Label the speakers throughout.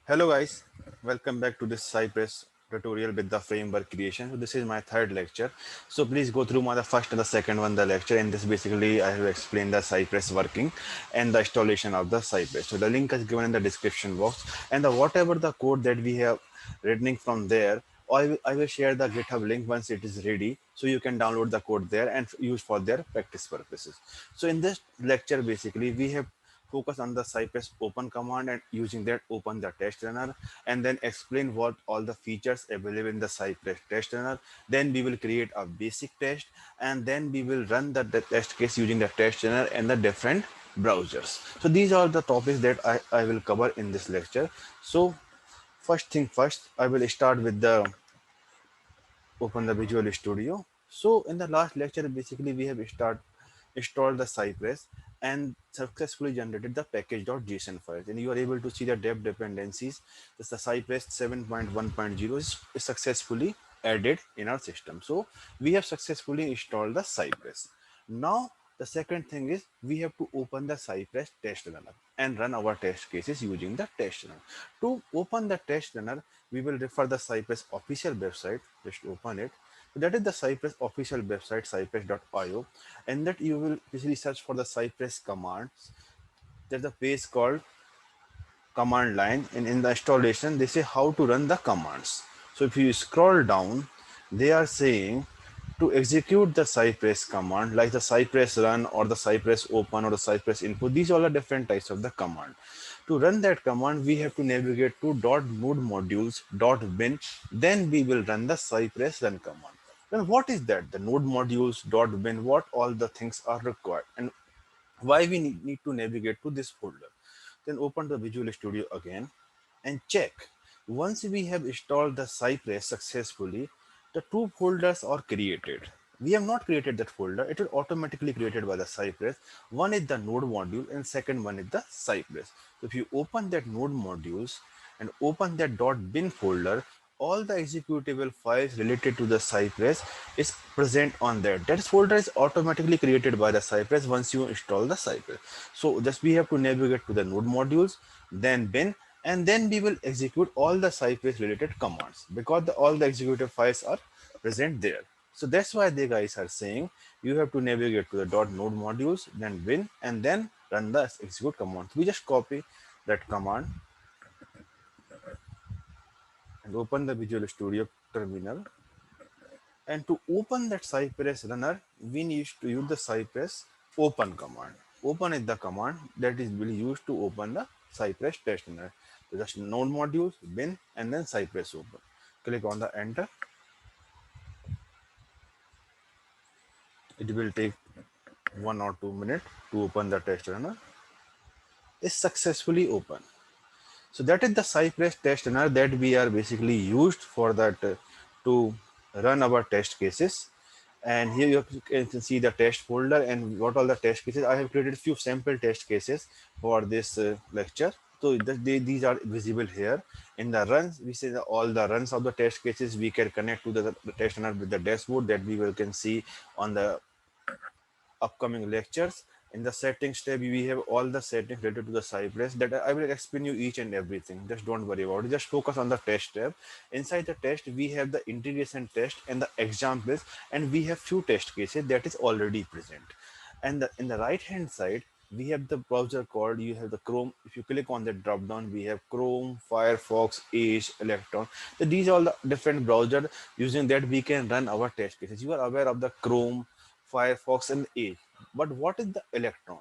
Speaker 1: Hello guys, welcome back to this Cypress tutorial with the framework creation. So this is my third lecture. So please go through the first and the second one, the lecture. And this basically I have explained the Cypress working and the installation of the Cypress. So the link is given in the description box, and whatever the code that we have written from there, I will share the GitHub link once it is ready, so you can download the code there and use for their practice purposes. So in this lecture, basically we have focus on the Cypress open command and using that open the test runner, and then explain what all the features available in the Cypress test runner. Then we will create a basic test, and then we will run the test case using the test runner and the different browsers. So these are the topics that I will cover in this lecture. So first thing first, I will start with the open the Visual Studio. So in the last lecture, basically we have installed the Cypress and successfully generated the package.json files. And you are able to see the depth dependencies. The Cypress 7.1.0 is successfully added in our system. So we have successfully installed the Cypress. Now the second thing is we have to open the Cypress test runner and run our test cases using the test runner. To open the test runner, we will refer the Cypress official website. Just open it. So that is the Cypress official website, cypress.io, and that you will basically search for the Cypress commands. There's a page called command line, and in the installation they say how to run the commands. So if you scroll down, they are saying to execute the Cypress command, like the Cypress run or the Cypress open or the Cypress input. These all are different types of the command. To run that command, we have to navigate to .node modules .bin. Then we will run the Cypress run command. Then what is that? The node modules .bin. What all the things are required, and why we need to navigate to this folder. Then open the Visual Studio again and check. Once we have installed the Cypress successfully, the two folders are created. We have not created that folder. It will automatically created by the Cypress. One is the node module and second one is the Cypress. So if you open that node modules and open that .bin folder, all the executable files related to the Cypress is present on there. That folder is automatically created by the Cypress once you install the Cypress. So just we have to navigate to the node modules, then bin, and then we will execute all the Cypress related commands because all the executive files are present there. So that's why the guys are saying you have to navigate to the .node modules, then bin, and then run the execute command. We just copy that command and open the Visual Studio terminal. And to open that Cypress runner, we need to use the Cypress open command. Open is the command that is will used to open the Cypress test runner. So just node modules, bin, and then Cypress open. Click on the enter. It will take 1 or 2 minutes to open the test runner. Is successfully open. So that is the Cypress test runner that we are basically used for that to run our test cases. And here you can see the test folder and what all the test cases. I have created few sample test cases for this lecture. So these are visible here. In the runs, we say that all the runs of the test cases we can connect to the test runner with the dashboard that we will can see on the upcoming lectures. In the settings tab, we have all the settings related to the Cypress that I will explain you each and everything. Just don't worry about it. Just focus on the test tab. Inside the test, we have the integration test and the examples, and we have few test cases that is already present. And in the right hand side, we have the browser called, you have the Chrome. If you click on the drop down, we have Chrome, Firefox, Edge, Electron. So these are all the different browser using that we can run our test cases. You are aware of the Chrome, Firefox, and Edge. But what is the Electron?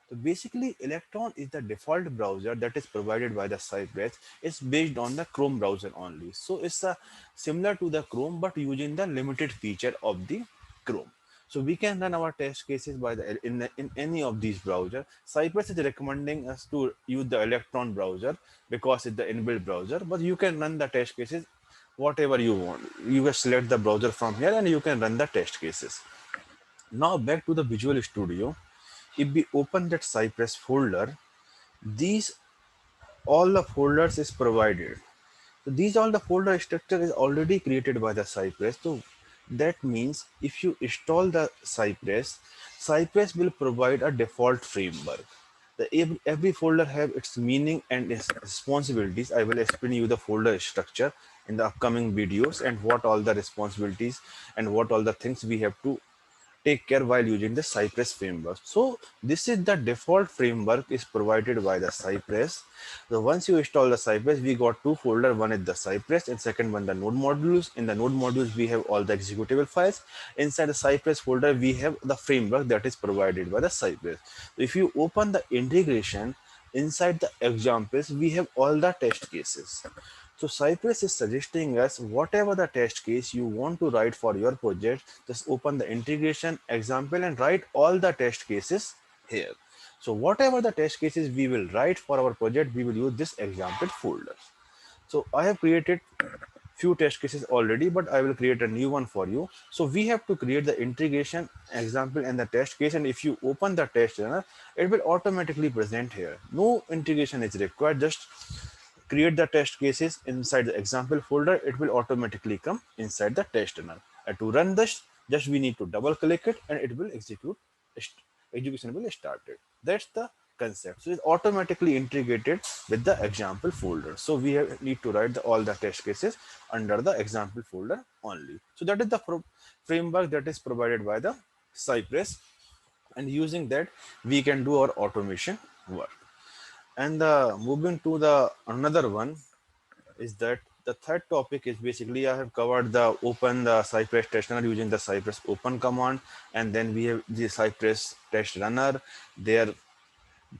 Speaker 1: So basically, Electron is the default browser that is provided by the Cypress. It's based on the Chrome browser only. So it's similar to the Chrome, but using the limited feature of the Chrome. So we can run our test cases by in any of these browsers. Cypress is recommending us to use the Electron browser because it's the inbuilt browser, but you can run the test cases whatever you want. You can select the browser from here and you can run the test cases. Now back to the Visual Studio. If we open that Cypress folder, these all the folders is provided. So these all the folder structure is already created by the Cypress. So that means if you install the Cypress, Cypress will provide a default framework. Every folder have its meaning and its responsibilities. I will explain you the folder structure in the upcoming videos and what all the responsibilities and what all the things we have to take care while using the Cypress framework. So this is the default framework is provided by the Cypress. So once you install the Cypress, we got two folders. One is the Cypress and second one the node modules. In the node modules, we have all the executable files. Inside the Cypress folder, we have the framework that is provided by the Cypress. So if you open the integration, inside the examples, we have all the test cases. So Cypress is suggesting us whatever the test case you want to write for your project, just open the integration example and write all the test cases here. So whatever the test cases we will write for our project, we will use this example folder. So I have created few test cases already, but I will create a new one for you. So we have to create the integration example and the test case. And if you open the test runner, it will automatically present here. No integration is required. Just create the test cases inside the example folder. It will automatically come inside the test runner. And to run this, just we need to double click it and it will execute. Execution will start it. That's the concept. So it's automatically integrated with the example folder. So we need to write all the test cases under the example folder only. So that is the framework that is provided by the Cypress, and using that we can do our automation work. And moving to the another one is that the third topic is basically I have covered the open the Cypress test runner using the Cypress open command, and then we have the Cypress test runner, their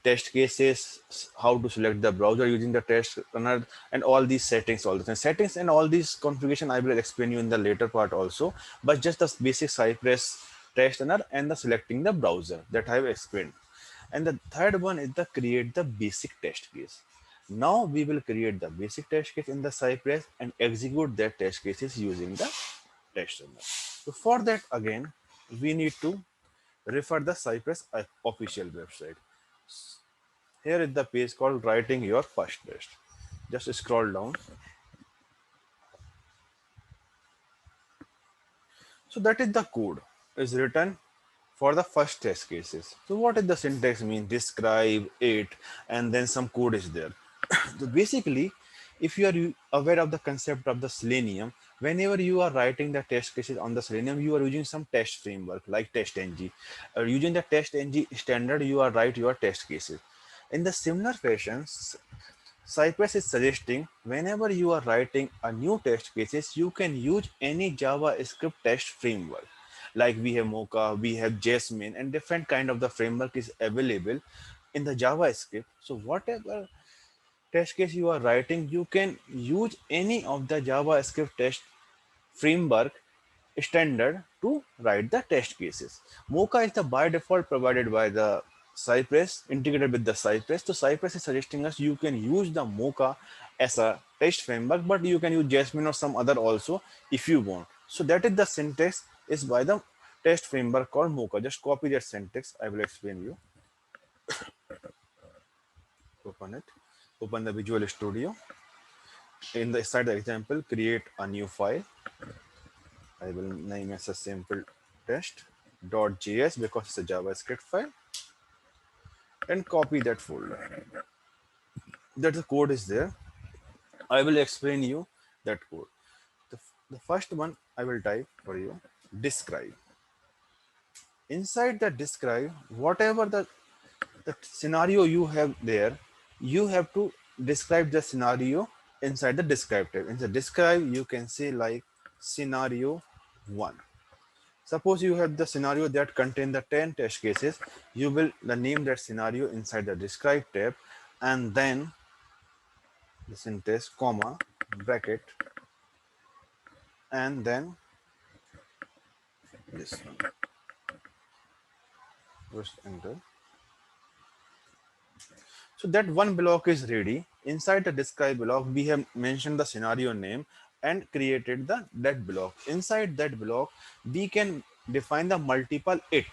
Speaker 1: test cases, how to select the browser using the test runner, and all these settings, all the settings and all these configuration I will explain you in the later part also. But just the basic Cypress test runner and the selecting the browser that I have explained. And the third one is the create the basic test case. Now we will create the basic test case in the Cypress and execute that test cases using the test runner. So for that again, we need to refer the Cypress official website. Here is the page called writing your first test. Just scroll down. So that is the code is written for the first test cases. So what is the syntax mean? Describe it, and then some code is there. So basically, if you are aware of the concept of the Selenium, whenever you are writing the test cases on the Selenium, you are using some test framework like TestNG. Using the TestNG standard, you are write your test cases. In the similar fashion, Cypress is suggesting whenever you are writing a new test cases, you can use any JavaScript test framework. Like we have Mocha, we have Jasmine, and different kind of the framework is available in the JavaScript. So whatever test case you are writing, you can use any of the JavaScript test framework standard to write the test cases. Mocha is the by default provided by the Cypress, integrated with the Cypress. So Cypress is suggesting us you can use the Mocha as a test framework, but you can use Jasmine or some other also if you want. So that is the syntax is by the test framework called Mocha. Just copy that syntax. I will explain you. Open it. Open the Visual Studio. In the side the example, create a new file. I will name as a simple test.js because it's a JavaScript file, and copy that folder. That the code is there. I will explain you that code. The first one I will type for you, describe. Inside the describe, whatever the scenario you have there, you have to describe the scenario inside the descriptive. In the describe, you can say like scenario 1. Suppose you have the scenario that contain the 10 test cases, you will name that scenario inside the describe tab, and then the syntax comma bracket, and then this one. Just enter. So that one block is ready. Inside the describe block, we have mentioned the scenario name and created the that block. Inside that block, we can define the multiple it.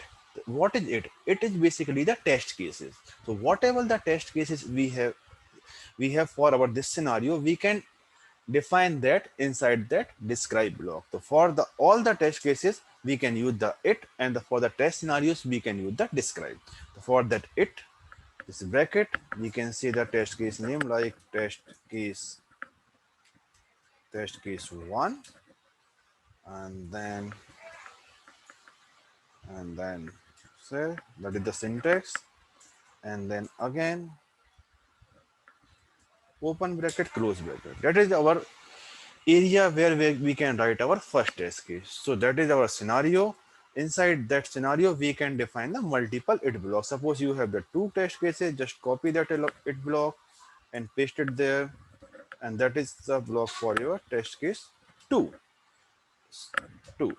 Speaker 1: What is it? It is basically the test cases. So whatever the test cases we have for our this scenario, we can define that inside that describe block. So for the all the test cases, we can use the it, and for the test scenarios, we can use the describe. So for that it, this bracket, we can see the test case name like test case 1, and then say that is the syntax, and then again open bracket, close bracket. That is our area where we can write our first test case. So that is our scenario. Inside that scenario, we can define the multiple it blocks. Suppose you have the two test cases, just copy that it block and paste it there, and that is the block for your test case 2. 2.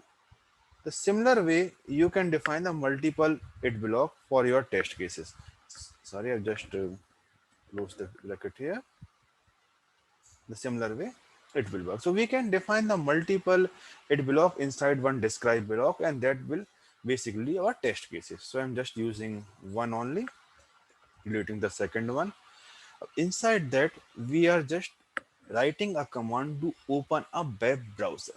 Speaker 1: The similar way, you can define the multiple it block for your test cases. Sorry, I've just closed the bracket here. The similar way it will work. So we can define the multiple it block inside one describe block, and that will basically our test cases. So I'm just using one only, deleting the second one. Inside that, we are just writing a command to open a web browser.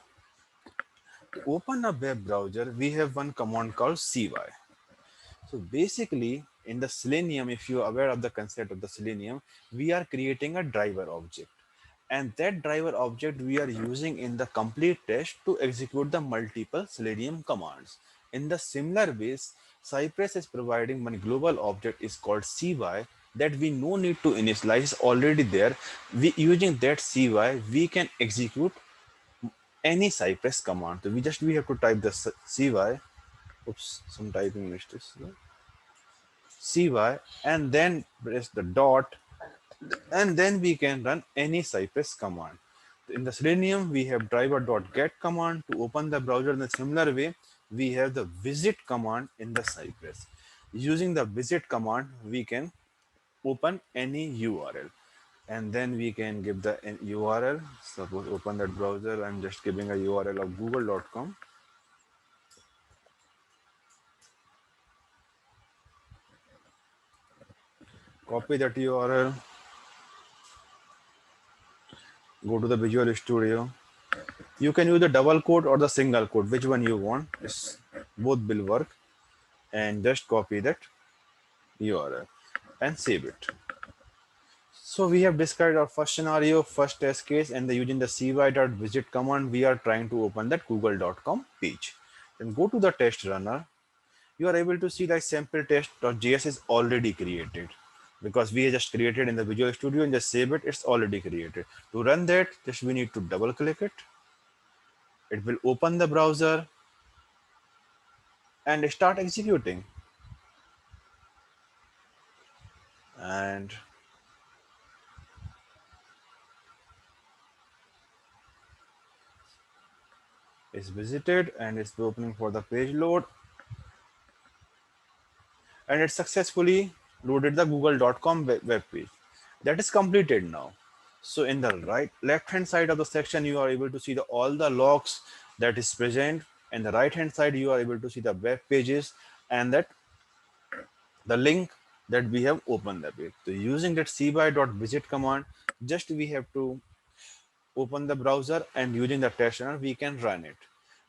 Speaker 1: To open a web browser, we have one command called cy. So basically, in the Selenium, if you are aware of the concept of the Selenium, we are creating a driver object. And that driver object we are using in the complete test to execute the multiple Selenium commands. In the similar ways, Cypress is providing one global object is called cy that we no need to initialize already there. Using that cy, we can execute any Cypress command. So we have to type the cy. Oops, some typing mistakes. cy, and then press the dot, and then we can run any Cypress command. In the Selenium, we have driver.get command to open the browser. In a similar way, we have the visit command in the Cypress. Using the visit command, we can open any URL, and then we can give the URL. Suppose open that browser, I'm just giving a URL of google.com. Copy that URL, go to the Visual Studio. You can use the double quote or the single quote, which one you want. Both will work. And just copy that URL and save it. So we have described our first scenario, first test case, and using the cy.visit command, we are trying to open that google.com page. Then go to the test runner. You are able to see that sample test.js is already created because we just created in the Visual Studio and just save it. It's already created. To run that, just we need to double click it. It will open the browser and start executing. And it's visited and it's opening for the page load, and it successfully loaded the google.com web page. That is completed now. So in the left hand side of the section, you are able to see all the logs that is present, and the right hand side you are able to see the web pages and that the link that we have opened the page. So using that cy.visit command, just we have to open the browser, and using the test runner we can run it.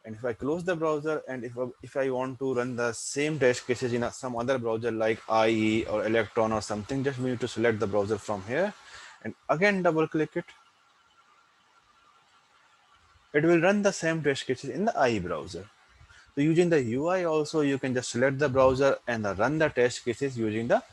Speaker 1: And if I close the browser, and if I want to run the same test cases in some other browser like IE or Electron or something, just we need to select the browser from here and again double click it. It will run the same test cases in the IE browser. So using the UI also, you can just select the browser and run the test cases using the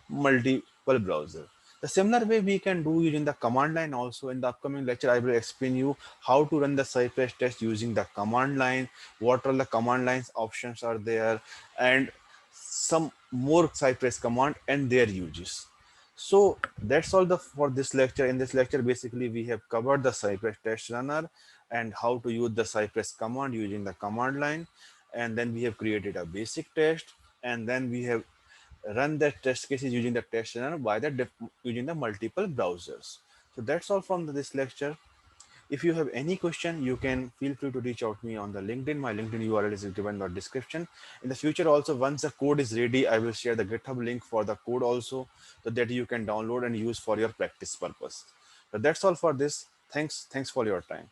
Speaker 1: multiple browser. The similar way we can do using the command line also. In the upcoming lecture, I will explain you how to run the Cypress test using the command line, what all the command lines options are there, and some more Cypress command and their uses. So that's all for this lecture. In this lecture, basically, we have covered the Cypress test runner and how to use the Cypress command using the command line. And then we have created a basic test, and then we have run the test cases using the test runner by using the multiple browsers. So that's all from this lecture. If you have any question, you can feel free to reach out to me on the LinkedIn. My LinkedIn URL is given in the description. In the future also, once the code is ready, I will share the GitHub link for the code also, so that you can download and use for your practice purpose. So that's all for this. Thanks for your time.